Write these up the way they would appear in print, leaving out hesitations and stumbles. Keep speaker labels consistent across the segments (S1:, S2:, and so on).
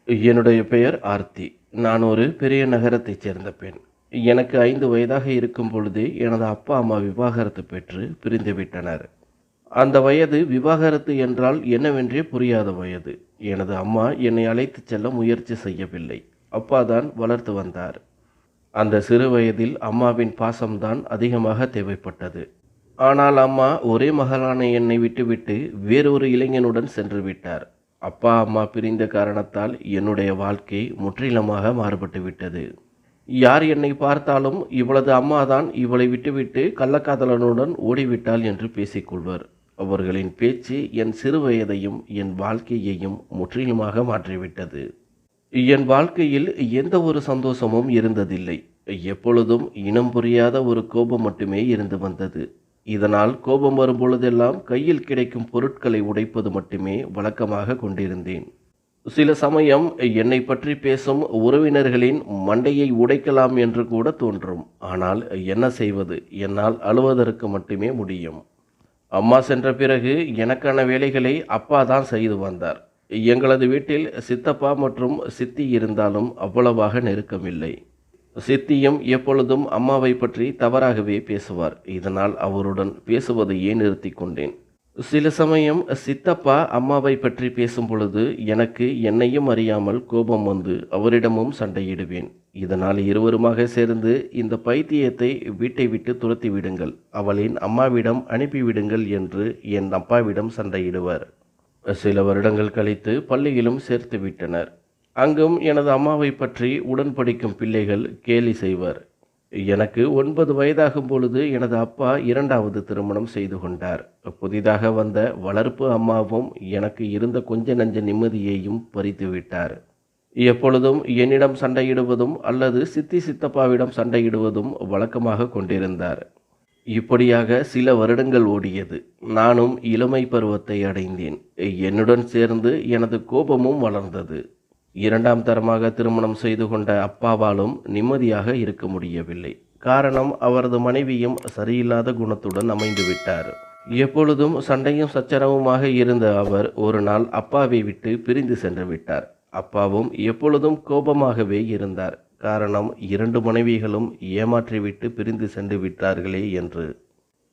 S1: என்னுடைய பெயர் ஆர்த்தி. நான் ஒரு பெரிய நகரத்தைச் சேர்ந்த பெண். எனக்கு 5 வயதாக இருக்கும் பொழுதே எனது அப்பா, அம்மா விவாகரத்து பெற்று பிரிந்துவிட்டனர். அந்த வயது விவாகரத்து என்றால் என்னவென்றே புரியாத வயது. எனது அம்மா என்னை அழைத்துச் செல்ல முயற்சி செய்யவில்லை. அப்பா தான் வளர்த்து வந்தார். அந்த சிறு வயதில் அம்மாவின் பாசம்தான் அதிகமாக தேவைப்பட்டது. ஆனால் அம்மா ஒரே மகளான என்னை விட்டுவிட்டு வேறொரு இளைஞனுடன் சென்று விட்டார். அப்பா, அம்மா பிரிந்த காரணத்தால் என்னுடைய வாழ்க்கை முற்றிலுமாக மாறுபட்டு விட்டது. யார் என்னை பார்த்தாலும் இவளது அம்மாதான் இவளை விட்டுவிட்டு கள்ளக்காதலனுடன் ஓடிவிட்டாள் என்று பேசிக்கொள்வர். அவர்களின் பேச்சு என் சிறு வயதையும் என் வாழ்க்கையையும் முற்றிலுமாக மாற்றிவிட்டது. என் வாழ்க்கையில் எந்த ஒரு சந்தோஷமும் இருந்ததில்லை. எப்பொழுதும் இனம் புரியாத ஒரு கோபம் மட்டுமே இருந்து வந்தது. இதனால் கோபம் வரும்பொழுதெல்லாம் கையில் கிடைக்கும் பொருட்களை உடைப்பது மட்டுமே வழக்கமாக கொண்டிருந்தேன். சில சமயம் என்னை பற்றி பேசும் உறவினர்களின் மண்டையை உடைக்கலாம் என்று கூட தோன்றும். ஆனால் என்ன செய்வது, என்னால் அழுவதற்கு மட்டுமே முடியும். அம்மா சென்ற பிறகு எனக்கான வேலைகளை அப்பா தான் செய்து வந்தார். எங்களது வீட்டில் சித்தப்பா மற்றும் சித்தி இருந்தாலும் அவ்வளவாக நெருக்கமில்லை. சித்தியும் எப்பொழுதும் அம்மாவை பற்றி தவறாகவே பேசுவார். இதனால் அவருடன் பேசுவதையே நிறுத்தி கொண்டேன். சில சமயம் சித்தப்பா அம்மாவை பற்றி பேசும் பொழுது எனக்கு என்னையும் அறியாமல் கோபம் வந்து அவரிடமும் சண்டையிடுவேன். இதனால் இருவருமாக சேர்ந்து இந்த பைத்தியத்தை வீட்டை விட்டு துரத்தி விடுங்கள், அவளின் அம்மாவிடம் அனுப்பிவிடுங்கள் என்று என் அப்பாவிடம் சண்டையிடுவார். சில வருடங்கள் கழித்து பள்ளியிலும் சேர்த்து விட்டனர். அங்கும் எனது அம்மாவை பற்றி உடன் படிக்கும் பிள்ளைகள் கேலி செய்வர். எனக்கு 9 வயதாகும் பொழுது எனது அப்பா 2வது திருமணம் செய்து கொண்டார். புதிதாக வந்த வளர்ப்பு அம்மாவும் எனக்கு இருந்த கொஞ்ச நஞ்ச நிம்மதியையும் பறித்து விட்டார். எப்பொழுதும் என்னிடம் சண்டையிடுவதும் அல்லது சித்தி சித்தப்பாவிடம் சண்டையிடுவதும் வழக்கமாக கொண்டிருந்தார். இப்படியாக சில வருடங்கள் ஓடியது. நானும் இளமை பருவத்தை அடைந்தேன். என்னுடன் சேர்ந்து எனது கோபமும் வளர்ந்தது. 2ஆம் தரமாக திருமணம் செய்து கொண்ட அப்பாவாலும் நிம்மதியாக இருக்க முடியவில்லை. காரணம், அவரது மனைவியும் சரியில்லாத குணத்துடன் அமைந்து விட்டார். எப்பொழுதும் சண்டையும் சச்சரவுமாக இருந்த அவர் ஒரு நாள் அப்பாவை விட்டு பிரிந்து சென்று விட்டார். அப்பாவும் எப்பொழுதும் கோபமாகவே இருந்தார். காரணம், 2 மனைவிகளும் ஏமாற்றிவிட்டு பிரிந்து சென்று விட்டார்களே என்று.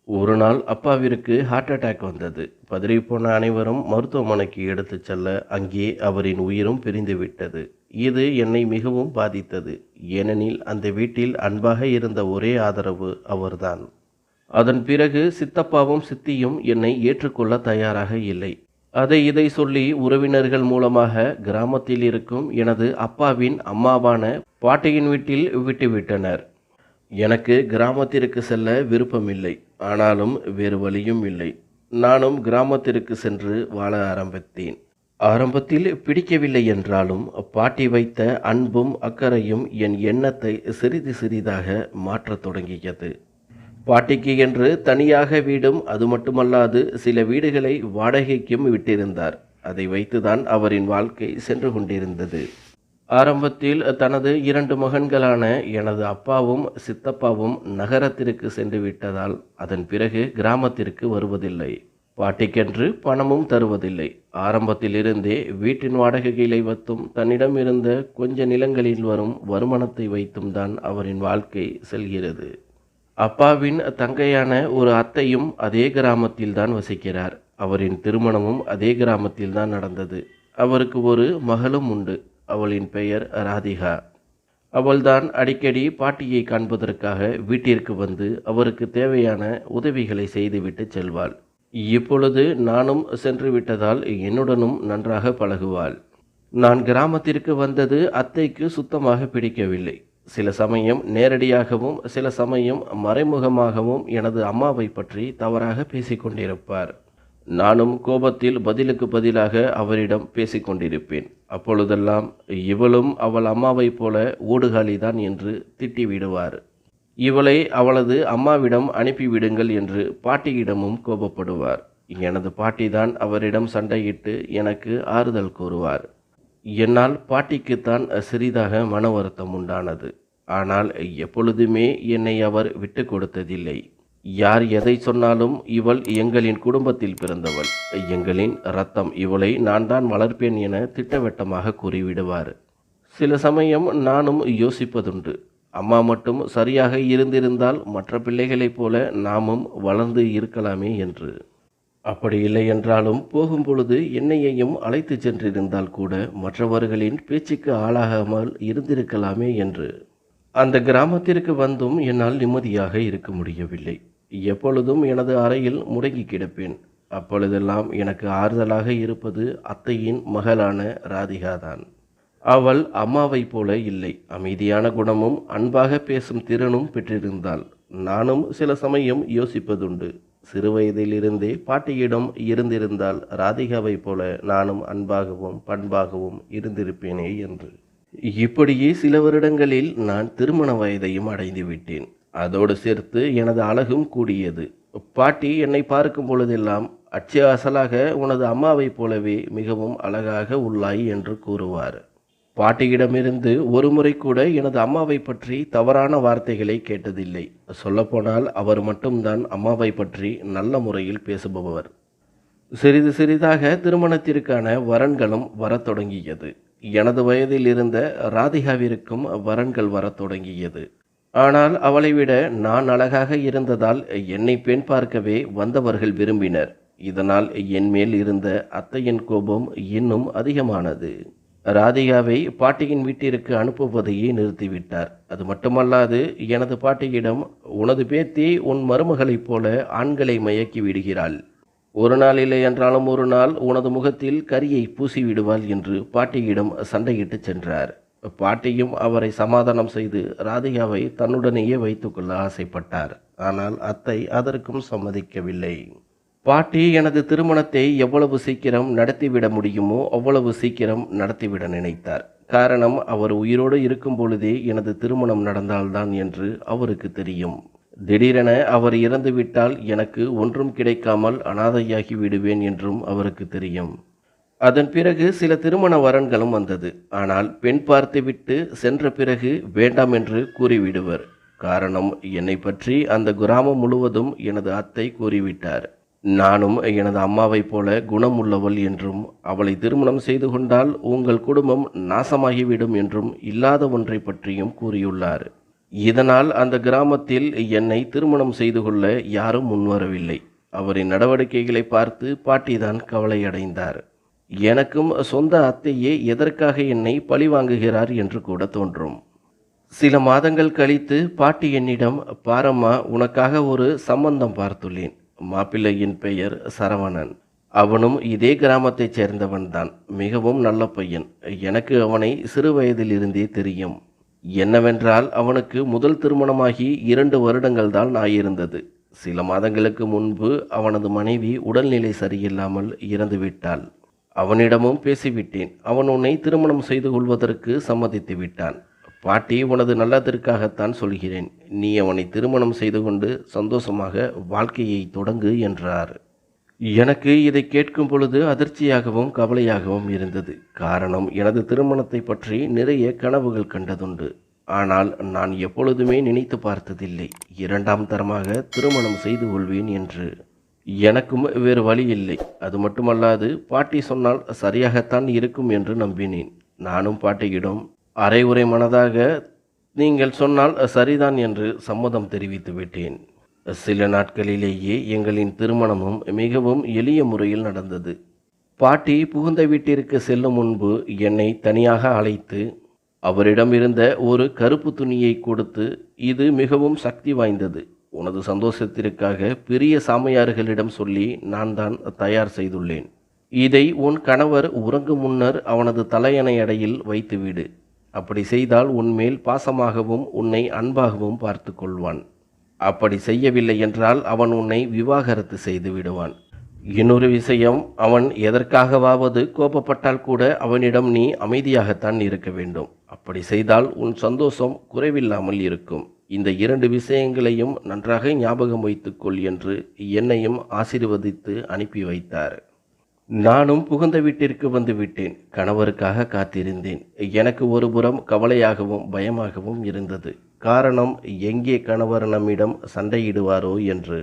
S1: ஒரு நாள் அப்பாவிற்கு ஹார்ட் அட்டாக் வந்தது. பதறிப்போன அனைவரும் மருத்துவமனைக்கு எடுத்துச் செல்ல அங்கே அவரின் உயிரும் பிரிந்து விட்டது. இது என்னை மிகவும் பாதித்தது. ஏனெனில் அந்த வீட்டில் அன்பாக இருந்த ஒரே ஆதரவு அவர்தான். அதன் பிறகு சித்தப்பாவும் சித்தியும் என்னை ஏற்றுக்கொள்ள தயாராக இல்லை. அதை இதை சொல்லி உறவினர்கள் மூலமாக கிராமத்தில் இருக்கும் எனது அப்பாவின் அம்மாவான பாட்டியின் வீட்டில் விட்டுவிட்டனர். எனக்கு கிராமத்திற்கு செல்ல விருப்பமில்லை. ஆனாலும் வேறு வழியும் இல்லை. நானும் கிராமத்திற்கு சென்று வாழ ஆரம்பித்தேன். ஆரம்பத்தில் பிடிக்கவில்லை என்றாலும் பாட்டி வைத்த அன்பும் அக்கறையும் என் எண்ணத்தை சிறிது சிறிதாக மாற்றத் தொடங்கியது. பாட்டிக்கு என்று தனியாக வீடும், அது மட்டுமல்லாது சில வீடுகளை வாடகைக்கும் விட்டிருந்தார். அதை வைத்துதான் அவரின் வாழ்க்கை சென்று கொண்டிருந்தது. ஆரம்பத்தில் தனது 2 மகன்களான எனது அப்பாவும் சித்தப்பாவும் நகரத்திற்கு சென்று விட்டதால் அதன் பிறகு கிராமத்திற்கு வருவதில்லை. பாட்டிக்கென்று பணமும் தருவதில்லை. ஆரம்பத்திலிருந்தே வீட்டின் வாடகைகளை வைத்தும் தன்னிடம் இருந்த கொஞ்ச நிலங்களில் வரும் வருமானத்தை வைத்தும் தான் அவரின் வாழ்க்கை செல்கிறது. அப்பாவின் தங்கையான ஒரு அத்தையும் அதே கிராமத்தில் தான் வசிக்கிறார். அவரின் திருமணமும் அதே கிராமத்தில் தான் நடந்தது. அவருக்கு ஒரு மகளும் உண்டு. அவளின் பெயர் ராதிகா. அவள்தான் அடிக்கடி பாட்டியை காண்பதற்காக வீட்டிற்கு வந்து அவருக்கு தேவையான உதவிகளை செய்துவிட்டு செல்வாள். இப்பொழுது நானும் சென்று விட்டதால் என்னுடனும் நன்றாக பழகுவாள். நான் கிராமத்திற்கு வந்தது அத்தைக்கு சுத்தமாக பிடிக்கவில்லை. சில சமயம் நேரடியாகவும் சில சமயம் மறைமுகமாகவும் எனது அம்மாவை பற்றி தவறாக பேசிக்கொண்டிருப்பார். நானும் கோபத்தில் பதிலுக்கு பதிலாக அவரிடம் பேசிக்கொண்டிருப்பேன். அப்பொழுதெல்லாம் இவளும் அவள் அம்மாவைப் போல ஓடுகாலிதான் என்று திட்டிவிடுவார். இவளை அவளது அம்மாவிடம் அனுப்பிவிடுங்கள் என்று பாட்டியிடமும் கோபப்படுவார். எனது பாட்டிதான் அவரிடம் சண்டையிட்டு எனக்கு ஆறுதல் கூறுவார். என்னால் பாட்டிக்குத்தான் சிறிதாக மன வருத்தம் உண்டானது. ஆனால் எப்பொழுதுமே என்னை அவர் விட்டு கொடுத்ததில்லை. யார் எதை சொன்னாலும் இவள் எங்களின் குடும்பத்தில் பிறந்தவள், எங்களின் இரத்தம், இவளை நான் தான் வளர்ப்பேன் என திட்டவட்டமாக கூறிவிடுவார். சில சமயம் நானும் யோசிப்பதுண்டு, அம்மா மட்டும் சரியாக இருந்திருந்தால் மற்ற பிள்ளைகளைப் போல நாமும் வளர்ந்து இருக்கலாமே என்று. அப்படி இல்லை என்றாலும் போகும் பொழுது என்னையையும் அழைத்து சென்றிருந்தால் கூட மற்றவர்களின் பேச்சுக்கு ஆளாகாமல் இருந்திருக்கலாமே என்று. அந்த கிராமத்திற்கு வந்தும் என்னால் நிம்மதியாக இருக்க முடியவில்லை. எப்பொழுதும் எனது அறையில் முடங்கி கிடப்பேன். அப்பொழுதெல்லாம் எனக்கு ஆறுதலாக இருப்பது அத்தையின் மகளான ராதிகாதான். அவள் அம்மாவைப் போல இல்லை, அமைதியான குணமும் அன்பாக பேசும் திறனும் பெற்றிருந்தாள். நானும் சில சமயம் யோசிப்பதுண்டு, சிறுவயதிலிருந்தே பாட்டியிடம் இருந்திருந்தால் ராதிகாவைப் போல நானும் அன்பாகவும் பண்பாகவும் இருந்திருப்பேனே என்று. இப்படியே சில வருடங்களில் நான் திருமண வயதையும் அடைந்து விட்டேன். அதோடு சேர்த்து எனது அழகும் கூடியது. பாட்டி என்னை பார்க்கும் பொழுதெல்லாம் அச்சு அசலாக உனது அம்மாவைப் போலவே மிகவும் அழகாக உள்ளாய் என்று கூறுவார். பாட்டியிடமிருந்து ஒரு முறை கூட எனது அம்மாவை பற்றி தவறான வார்த்தைகளை கேட்டதில்லை. சொல்லப்போனால் அவர் மட்டும்தான் அம்மாவை பற்றி நல்ல முறையில் பேசுபவர். சிறிது சிறிதாக திருமணத்திற்கான வரன்களும் வரத் தொடங்கியது. எனது வயதில் இருந்த ராதிகாவிற்கும் வரன்கள் வரத் தொடங்கியது. ஆனால் அவளை விட நான் அழகாக இருந்ததால் என்னை பெண் பார்க்கவே வந்தவர்கள் விரும்பினர். இதனால் என் மேல் இருந்த அத்தையின் கோபம் இன்னும் அதிகமானது. ராதிகாவை பாட்டியின் வீட்டிற்கு அனுப்புவதையே நிறுத்திவிட்டார். அது மட்டுமல்லாது எனது பாட்டியிடம், உனது பேத்தி உன் மருமகளைப் போல ஆண்களை மயக்கி விடுகிறாள், ஒரு நாள் இல்லை என்றாலும் ஒரு நாள் உனது முகத்தில் கரியை பூசி விடுவாள் என்று பாட்டியிடம் சண்டையிட்டு சென்றார். பாட்டியும் அவரை சமாதானம் செய்து ராதிகாவை தன்னுடனேயே வைத்துக்கொள்ள ஆசைப்பட்டார். ஆனால் அத்தை அதற்கும் சம்மதிக்கவில்லை. பாட்டி எனது திருமணத்தை எவ்வளவு சீக்கிரம் நடத்திவிட முடியுமோ அவ்வளவு சீக்கிரம் நடத்திவிட நினைத்தார். காரணம், அவர் உயிரோடு இருக்கும் பொழுதே எனது திருமணம் நடந்தால்தான் என்று அவருக்கு தெரியும். திடீரென அவர் இறந்துவிட்டால் எனக்கு ஒன்றும் கிடைக்காமல் அனாதையாகி விடுவேன் என்றும் அவருக்கு தெரியும். அதன் பிறகு சில திருமண வரன்களும் வந்தது. ஆனால் பெண் பார்த்துவிட்டு சென்ற பிறகு வேண்டாம் என்று கூறிவிடுவர். காரணம், என்னை பற்றி அந்த கிராமம் முழுவதும் எனது அத்தை கூறிவிட்டார். நானும் எனது அம்மாவைப் போல குணம் உள்ளவள் என்றும், அவளை திருமணம் செய்து கொண்டால் உங்கள் குடும்பம் நாசமாகிவிடும் என்றும் இல்லாத ஒன்றை பற்றியும் கூறியுள்ளார். இதனால் அந்த கிராமத்தில் என்னை திருமணம் செய்து கொள்ள யாரும் முன்வரவில்லை. அவரின் நடவடிக்கைகளை பார்த்து பாட்டிதான் கவலையடைந்தார். எனக்கும் சொந்த அத்தையே எதற்காக என்னை பழிவாங்குகிறார் என்று கூட தோன்றும். சில மாதங்கள் கழித்து பாட்டி என்னிடம், பாரம்மா, உனக்காக ஒரு சம்பந்தம் பார்த்துள்ளேன். மாப்பிள்ளையின் பெயர் சரவணன். அவனும் இதே கிராமத்தைச் சேர்ந்தவன்தான். மிகவும் நல்ல பையன். எனக்கு அவனை சிறு வயதிலிருந்தே தெரியும். என்னவென்றால் அவனுக்கு முதல் திருமணமாகி 2 வருடங்கள் தான் ஆயிருந்தது. சில மாதங்களுக்கு முன்பு அவனது மனைவி உடல்நிலை சரியில்லாமல் இறந்துவிட்டாள். அவனிடமும் பேசிவிட்டேன். அவன் உன்னை திருமணம் செய்து கொள்வதற்கு சம்மதித்து விட்டான். பாட்டி, உனது நல்லதற்காகத்தான் சொல்கிறேன். நீ அவனை திருமணம் செய்து கொண்டு சந்தோஷமாக வாழ்க்கையை தொடங்கு என்றார். எனக்கு இதை கேட்கும் பொழுது அதிர்ச்சியாகவும் கவலையாகவும் இருந்தது. காரணம், எனது திருமணத்தை பற்றி நிறைய கனவுகள் கண்டதுண்டு. ஆனால் நான் எப்பொழுதுமே நினைத்து பார்த்ததில்லை 2ஆம் தரமாக திருமணம் செய்து கொள்வேன் என்று. எனக்கும் வேறு வழி இல்லை. அது மட்டுமல்லாது பாட்டி சொன்னால் சரியாகத்தான் இருக்கும் என்று நம்பினேன். நானும் பாட்டியிடம் அரை உரை மனதாக நீங்கள் சொன்னால் சரிதான் என்று சம்மதம் தெரிவித்து விட்டேன். சில நாட்களிலேயே எங்களின் திருமணமும் மிகவும் எளிய முறையில் நடந்தது. பாட்டி புகுந்த வீட்டிற்கு செல்லும் முன்பு என்னை தனியாக அழைத்து அவரிடம் இருந்த ஒரு கருப்பு துணியை கொடுத்து, இது மிகவும் சக்தி வாய்ந்தது. உனது சந்தோஷத்திற்காக பெரிய சாமியார்களிடம் சொல்லி நான் தான் தயார் செய்துள்ளேன். இதை உன் கணவர் உறங்கும் முன்னர் அவனது தலையணை அடையில் வைத்துவிடு. அப்படி செய்தால் உன்மேல் பாசமாகவும் உன்னை அன்பாகவும் பார்த்து கொள்வான். அப்படி செய்யவில்லை என்றால் அவன் உன்னை விவாகரத்து செய்து விடுவான். இன்னொரு விஷயம், அவன் எதற்காகவாவது கோபப்பட்டால் கூட அவனிடம் நீ அமைதியாகத்தான் இருக்க வேண்டும். அப்படி செய்தால் உன் சந்தோஷம் குறைவில்லாமல் இருக்கும். இந்த 2 விஷயங்களையும் நன்றாக ஞாபகம் வைத்துக்கொள் என்று என்னையும் ஆசீர்வதித்து அனுப்பி வைத்தார். நானும் புகுந்த வீட்டிற்கு வந்து விட்டேன். கணவருக்காக காத்திருந்தேன். எனக்கு ஒரு புறம் கவலையாகவும் பயமாகவும் இருந்தது. காரணம் எங்கே கணவர் நம்மிடம் சண்டையிடுவாரோ என்று.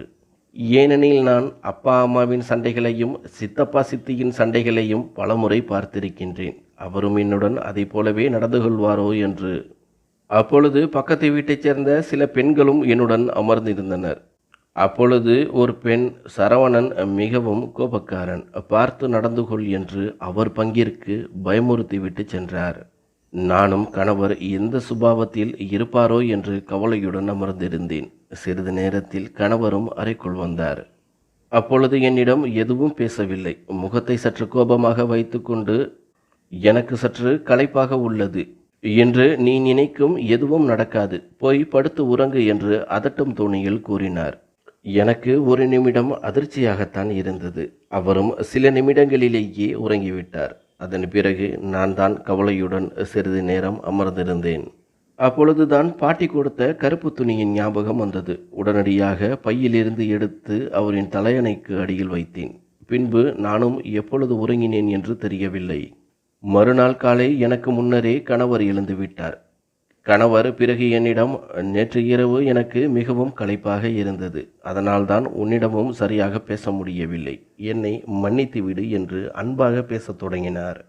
S1: ஏனெனில் நான் அப்பா அம்மாவின் சண்டைகளையும் சித்தப்பா சித்தியின் சண்டைகளையும் பலமுறை பார்த்திருக்கின்றேன். அவரும் என்னுடன் அதை போலவே நடந்து கொள்வாரோ என்று. அப்பொழுது பக்கத்து வீட்டைச் சேர்ந்த சில பெண்களும் என்னுடன் அமர்ந்திருந்தனர். அப்பொழுது ஒரு பெண், சரவணன் மிகவும் கோபக்காரன், பார்த்து நடந்து கொள் என்று அவர் பங்கிற்கு பயமுறுத்திவிட்டு சென்றார். நானும் கணவர் எந்த சுபாவத்தில் இருப்பாரோ என்று கவலையுடன் அமர்ந்திருந்தேன். சிறிது நேரத்தில் கணவரும் அறைக்குள் வந்தார். அப்பொழுது என்னிடம் எதுவும் பேசவில்லை. முகத்தை சற்று கோபமாக வைத்துக்கொண்டு, எனக்கு சற்று களைப்பாக உள்ளது என்று நீ நினைக்கும் எதுவும் நடக்காது, போய் படுத்து உறங்கு என்று அதட்டும் தோணியில் கூறினார். எனக்கு ஒரு நிமிடம் அதிர்ச்சியாகத்தான் இருந்தது. அவரும் சில நிமிடங்களிலேயே உறங்கிவிட்டார். அதன் பிறகு நான் தான் கவலையுடன் சிறிது நேரம் அமர்ந்திருந்தேன். அப்பொழுதுதான் பாட்டி கொடுத்த கருப்பு துணியின் ஞாபகம் வந்தது. உடனடியாக பையிலிருந்து எடுத்து அவரின் தலையணைக்கு அடியில் வைத்தேன். பின்பு நானும் எப்பொழுது உறங்கினேன் என்று தெரியவில்லை. மறுநாள் காலை எனக்கு முன்னரே கணவர் எழுந்து விட்டார். கணவர் பிறகு என்னிடம், நேற்று இரவு எனக்கு மிகவும் களைப்பாக இருந்தது, அதனால்தான் உன்னிடமும் சரியாக பேச முடியவில்லை, என்னை மன்னித்து விடு என்று அன்பாக பேசத் தொடங்கினார்.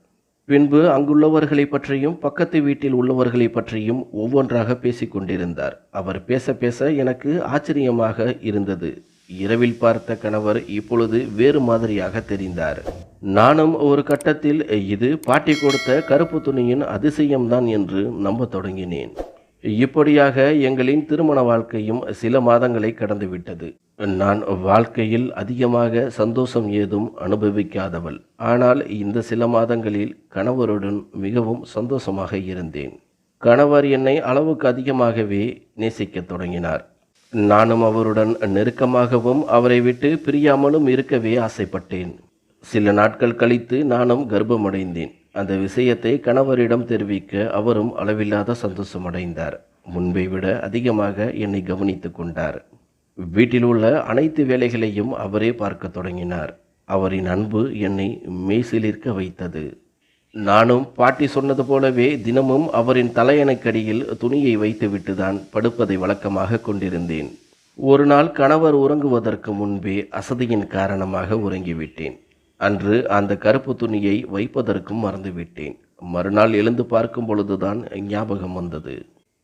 S1: பின்பு அங்குள்ளவர்களை பற்றியும் பக்கத்து வீட்டில் உள்ளவர்களை பற்றியும் ஒவ்வொன்றாக பேசிக் கொண்டிருந்தார். அவர் பேச பேச எனக்கு ஆச்சரியமாக இருந்தது. இரவில் பார்த்த கணவர் இப்பொழுது வேறு மாதிரியாக தெரிந்தார். நானும் ஒரு கட்டத்தில் இது பாட்டி கொடுத்த கருப்பு துணியின் அதிசயம்தான் என்று நம்ப தொடங்கினேன். இப்படியாக எங்களின் திருமண வாழ்க்கையும் சில மாதங்களை கடந்துவிட்டது. நான் வாழ்க்கையில் அதிகமாக சந்தோஷம் ஏதும் அனுபவிக்காதவள். ஆனால் இந்த சில மாதங்களில் கணவருடன் மிகவும் சந்தோஷமாக இருந்தேன். கணவர் என்னை அளவுக்கு அதிகமாகவே நேசிக்கத் தொடங்கினார். நானும் அவருடன் நெருக்கமாகவும் அவரை விட்டு பிரியாமலும் இருக்கவே ஆசைப்பட்டேன். சில நாட்கள் கழித்து நானும் கர்ப்பமடைந்தேன். அந்த விஷயத்தை கணவரிடம் தெரிவிக்க அவரும் அளவில்லாத சந்தோஷமடைந்தார். முன்பை விட அதிகமாக என்னை கவனித்து கொண்டார். வீட்டில் உள்ள அனைத்து வேலைகளையும் அவரே பார்க்க தொடங்கினார். அவரின் அன்பு என்னை மெய்சிலிர்க்க வைத்தது. நானும் பாட்டி சொன்னது போலவே தினமும் அவரின் தலையணைக்கடியில் துணியை வைத்துவிட்டு தான் படுப்பதை வழக்கமாக கொண்டிருந்தேன். ஒரு நாள் கணவர் உறங்குவதற்கு முன்பே அசதியின் காரணமாக உறங்கிவிட்டேன். அன்று அந்த கருப்பு துணியை வைப்பதற்கும் மறந்துவிட்டேன். மறுநாள் எழுந்து பார்க்கும் பொழுதுதான் ஞாபகம் வந்தது.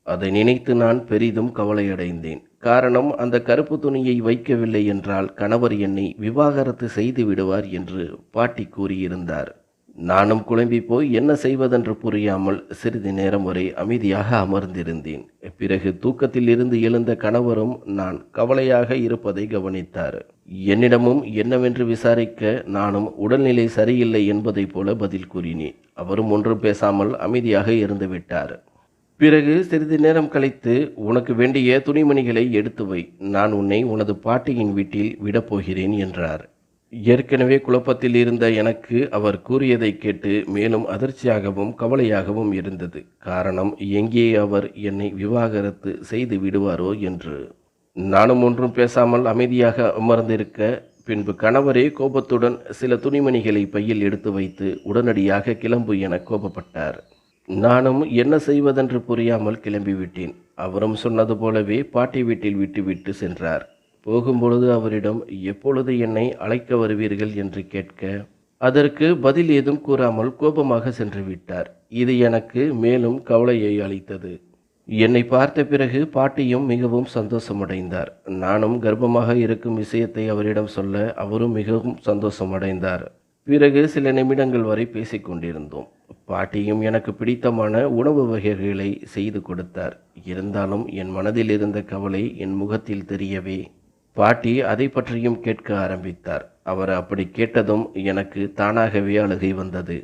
S1: அதை நினைத்து நான் பெரிதும் கவலையடைந்தேன். காரணம், அந்த கருப்பு துணியை வைக்கவில்லை என்றால் கணவர் என்னை விவாகரத்து செய்து விடுவார் என்று பாட்டி கூறியிருந்தார். நானும் குழம்பி போய் என்ன செய்வதென்று புரியாமல் சிறிது நேரம் வரை அமைதியாக அமர்ந்திருந்தேன். பிறகு தூக்கத்தில் இருந்து எழுந்த கணவரும் நான் கவலையாக இருப்பதை கவனித்தார். என்னிடமும் என்னவென்று விசாரிக்க நானும் உடல்நிலை சரியில்லை என்பதை போல பதில் கூறினேன். அவரும் ஒன்றும் பேசாமல் அமைதியாக இருந்து விட்டார். பிறகு சிறிது நேரம் கழித்து, உனக்கு வேண்டிய துணிமணிகளை எடுத்து வை, நான் உன்னை உனது பாட்டியின் வீட்டில் விடப்போகிறேன் என்றார். ஏற்கனவே குழப்பத்தில் இருந்த எனக்கு அவர் கூறியதை கேட்டு மேலும் அதிர்ச்சியாகவும் கவலையாகவும் இருந்தது. காரணம், எங்கே அவர் என்னை விவாகரத்து செய்து விடுவாரோ என்று. நானும் ஒன்றும் பேசாமல் அமைதியாக அமர்ந்திருக்க, பின்பு கணவரே கோபத்துடன் சில துணிமணிகளை பையில் எடுத்து வைத்து உடனடியாக கிளம்பு என கோபப்பட்டார். நானும் என்ன செய்வதென்று புரியாமல் கிளம்பிவிட்டேன். அவரும் சொன்னது போலவே பாட்டி வீட்டில் விட்டுவிட்டு சென்றார். போகும்பொழுது அவரிடம் எப்பொழுது என்னை அழைக்க வருவீர்கள் என்று கேட்க, அதற்கு பதில் ஏதும் கூறாமல் கோபமாக சென்று விட்டார். இது எனக்கு மேலும் கவலையை அளித்தது. என்னை பார்த்த பிறகு பாட்டியும் மிகவும் சந்தோஷமடைந்தார். நானும் கர்ப்பமாக இருக்கும் விஷயத்தை அவரிடம் சொல்ல அவரும் மிகவும் சந்தோஷமடைந்தார். பிறகு சில நிமிடங்கள் வரை பேசிக்கொண்டிருந்தோம். பாட்டியும் எனக்கு பிடித்தமான உணவு வகைகளை செய்து கொடுத்தார். இருந்தாலும் என் மனதில் இருந்த கவலை என் முகத்தில் தெரியவே பாட்டி அதை பற்றியும் கேட்க ஆரம்பித்தார். அவர் அப்படி கேட்டதும் எனக்கு தானாகவே அழுகை வந்தது.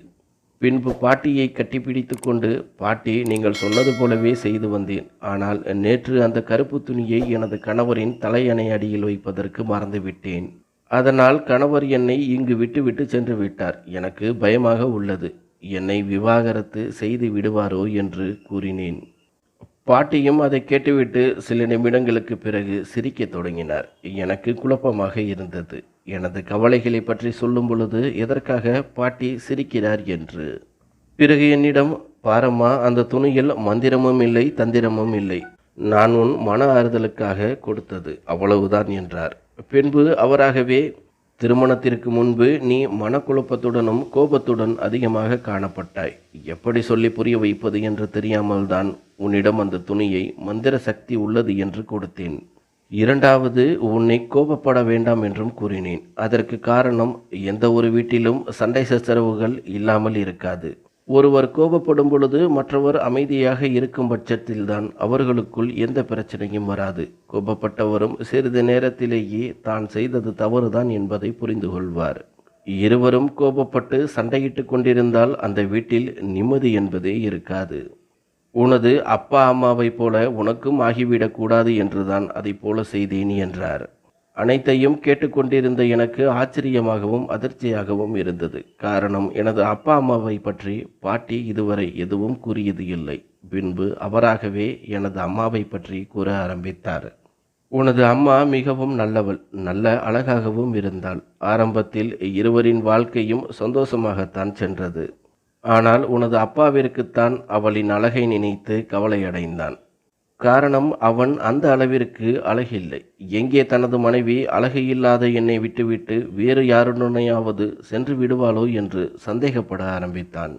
S1: பின்பு பாட்டியை கட்டிப்பிடித்து கொண்டு, பாட்டி, நீங்கள் சொன்னது போலவே செய்து வந்தேன். ஆனால் நேற்று அந்த கருப்பு துணியை எனது கணவரின் தலையணை அடியில் வைப்பதற்கு மறந்துவிட்டேன். அதனால் கணவர் என்னை இங்கு விட்டுவிட்டு சென்று விட்டார். எனக்கு பயமாக உள்ளது. என்னை விவாகரத்து செய்து விடுவாரோ என்று கூறினேன். பாட்டியும் அதை கேட்டுவிட்டு சில நிமிடங்களுக்கு பிறகு சிரிக்கத் தொடங்கினார். எனக்கு குழப்பமாக இருந்தது. எனது கவலைகளை பற்றி சொல்லும் பொழுது எதற்காக பாட்டி சிரிக்கிறார் என்று. பிறகு என்னிடம், பாரம்மா, அந்த துணியில் மந்திரமும் இல்லை, தந்திரமும் இல்லை. நான் உன் மன ஆறுதலுக்காக கொடுத்தது அவ்வளவுதான் என்றார். பின்பு அவராகவே, திருமணத்திற்கு முன்பு நீ மனக்குழப்பத்துடனும் கோபத்துடன் அதிகமாக காணப்பட்டாய். எப்படி சொல்லி புரிய வைப்பது என்று தெரியாமல் தான் உன்னிடம் அந்த துணியை மந்திர சக்தி உள்ளது என்று கொடுத்தேன். இரண்டாவது, உன்னை கோபப்பட வேண்டாம் என்றும் கூறினேன். அதற்கு காரணம், எந்த ஒரு வீட்டிலும் சண்டை சச்சரவுகள் இல்லாமல் இருக்காது. ஒருவர் கோபப்படும் பொழுது மற்றவர் அமைதியாக இருக்கும் பட்சத்தில்தான் அவர்களுக்குள் எந்த பிரச்சனையும் வராது. கோபப்பட்டவரும் சிறிது நேரத்திலேயே தான் செய்தது தவறுதான் என்பதை புரிந்து கொள்வார். இருவரும் கோபப்பட்டு சண்டையிட்டு கொண்டிருந்தால் அந்த வீட்டில் நிம்மதி என்பதே இருக்காது. உனது அப்பா அம்மாவைப் போல உனக்கும் ஆகிவிடக்கூடாது என்றுதான் அதை போல செய்தேன் என்றார். அனைத்தையும் கேட்டுக்கொண்டிருந்த எனக்கு ஆச்சரியமாகவும் அதிர்ச்சியாகவும் இருந்தது. காரணம், எனது அப்பா அம்மாவை பற்றி பாட்டி இதுவரை எதுவும் கூறியது இல்லை. பின்பு அவராகவே எனது அம்மாவை பற்றி கூற ஆரம்பித்தார். உனது அம்மா மிகவும் நல்லவள், நல்ல அழகாகவும் இருந்தாள். ஆரம்பத்தில் இருவரின் வாழ்க்கையும் சந்தோஷமாகத்தான் சென்றது. ஆனால் உனது அப்பாவிற்குத்தான் அவளின் அழகை நினைத்து கவலையடைந்தான். காரணம், அவன் அந்த அளவிற்கு அழகில்லை. எங்கே தனது மனைவி அழகு இல்லாத என்னை விட்டுவிட்டு வேறு யாருடனையாவது சென்று விடுவாளோ என்று சந்தேகப்பட ஆரம்பித்தான்.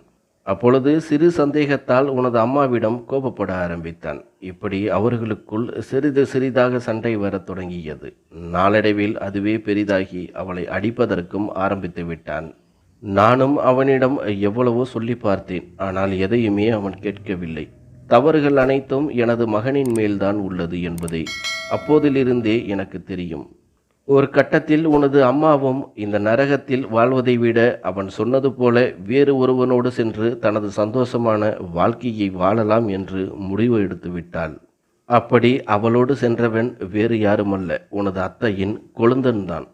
S1: அப்பொழுது சிறு சந்தேகத்தால் உனது அம்மாவிடம் கோபப்பட ஆரம்பித்தான். இப்படி அவர்களுக்குள் சிறிது சிறிதாக சண்டை வரத் தொடங்கியது. நாளடைவில் அதுவே பெரிதாகி அவளை அடிப்பதற்கும் ஆரம்பித்து விட்டான். நானும் அவனிடம் எவ்வளவோ சொல்லி பார்த்தேன். ஆனால் எதையுமே அவன் கேட்கவில்லை. தவறுகள் அனைத்தும் எனது மகனின் மேல்தான் உள்ளது என்பதை அப்போதிலிருந்தே எனக்கு தெரியும். ஒரு கட்டத்தில் உனது அம்மாவும் இந்த நரகத்தில் வாழ்வதை விட அவன் சொன்னது போல வேறு ஒருவனோடு சென்று தனது சந்தோஷமான வாழ்க்கையை வாழலாம் என்று முடிவு எடுத்து விட்டாள். அப்படி அவளோடு சென்றவன் வேறு யாருமல்ல, உனது அத்தையின் கொழுந்தன்தான்.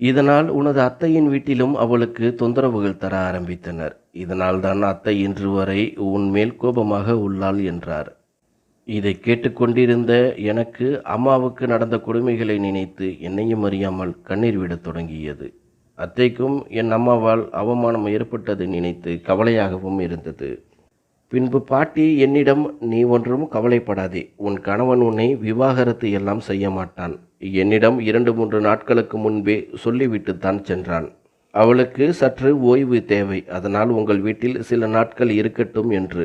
S1: இதனால் உனது அத்தையின் வீட்டிலும் அவளுக்கு தொந்தரவுகள் தர ஆரம்பித்தனர். இதனால் தான் அத்தை இன்று வரை உன்மேல் கோபமாக உள்ளாள் என்றார். இதை கேட்டுக்கொண்டிருந்த எனக்கு அம்மாவுக்கு நடந்த கொடுமைகளை நினைத்து என்னையும் அறியாமல் கண்ணீர் விடத் தொடங்கியது. அத்தைக்கும் என் அம்மாவால் அவமானம் ஏற்பட்டது நினைத்து கவலையாகவும் இருந்தது. பின்பு பாட்டி என்னிடம், நீ ஒன்றும் கவலைப்படாதே, உன் கணவன் உன்னை விவாகரத்து எல்லாம் செய்ய மாட்டான். என்னிடம் 2-3 நாட்களுக்கு முன்பே சொல்லிவிட்டுத்தான் சென்றான். அவளுக்கு சற்று ஓய்வு தேவை, அதனால் உங்கள் வீட்டில் சில நாட்கள் இருக்கட்டும் என்று.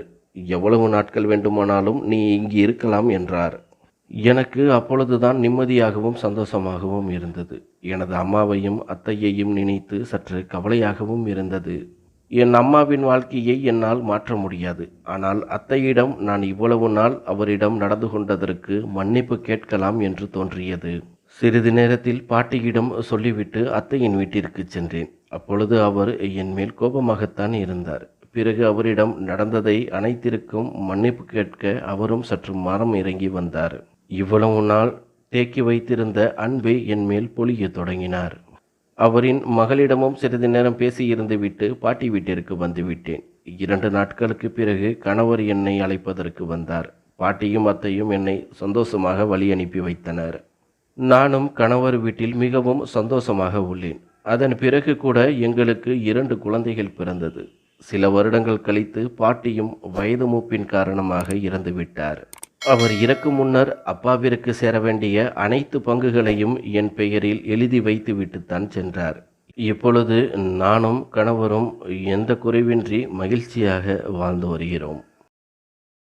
S1: எவ்வளவு நாட்கள் வேண்டுமானாலும் நீ இங்கு இருக்கலாம் என்றார். எனக்கு அப்பொழுதுதான் நிம்மதியாகவும் சந்தோஷமாகவும் இருந்தது. எனது அம்மாவையும் அத்தையையும் நினைத்து சற்று கவலையாகவும் இருந்தது. என் அம்மாவின் வாழ்க்கையை என்னால் மாற்ற முடியாது. ஆனால் அத்தையிடம் நான் இவ்வளவு நாள் அவரிடம் நடந்து கொண்டதற்கு மன்னிப்பு கேட்கலாம் என்று தோன்றியது. சிறிது நேரத்தில் பாட்டியிடம் சொல்லிவிட்டு அத்தையின் வீட்டிற்கு சென்றேன். அப்பொழுது அவர் என் மேல் கோபமாகத்தான் இருந்தார். பிறகு அவரிடம் நடந்ததை அனைத்திற்கும் மன்னிப்பு கேட்க அவரும் சற்று மரம் இறங்கி வந்தார். இவ்வளவு நாள் தேக்கி வைத்திருந்த அன்பை என் மேல் பொழிய தொடங்கினார். அவரின் மகளிடமும் சிறிது நேரம் பேசியிருந்து விட்டு பாட்டி வீட்டிற்கு வந்துவிட்டேன். 2 நாட்களுக்கு பிறகு கணவர் என்னை அழைப்பதற்கு வந்தார். பாட்டியும் அத்தையும் என்னை சந்தோஷமாக வழி அனுப்பி வைத்தனர். நானும் கணவர் வீட்டில் மிகவும் சந்தோஷமாக உள்ளேன். அதன் பிறகு கூட எங்களுக்கு 2 குழந்தைகள் பிறந்தது. சில வருடங்கள் கழித்து பாட்டியும் வயது மூப்பின் காரணமாக இறந்துவிட்டார். அவர் இறக்கும் முன்னர் அப்பாவிற்கு சேர வேண்டிய அனைத்து பங்குகளையும் என் பெயரில் எழுதி வைத்துவிட்டுத்தான் சென்றார். இப்பொழுது நானும் கணவரும் எந்த குறைவின்றி மகிழ்ச்சியாக வாழ்ந்து வருகிறோம்.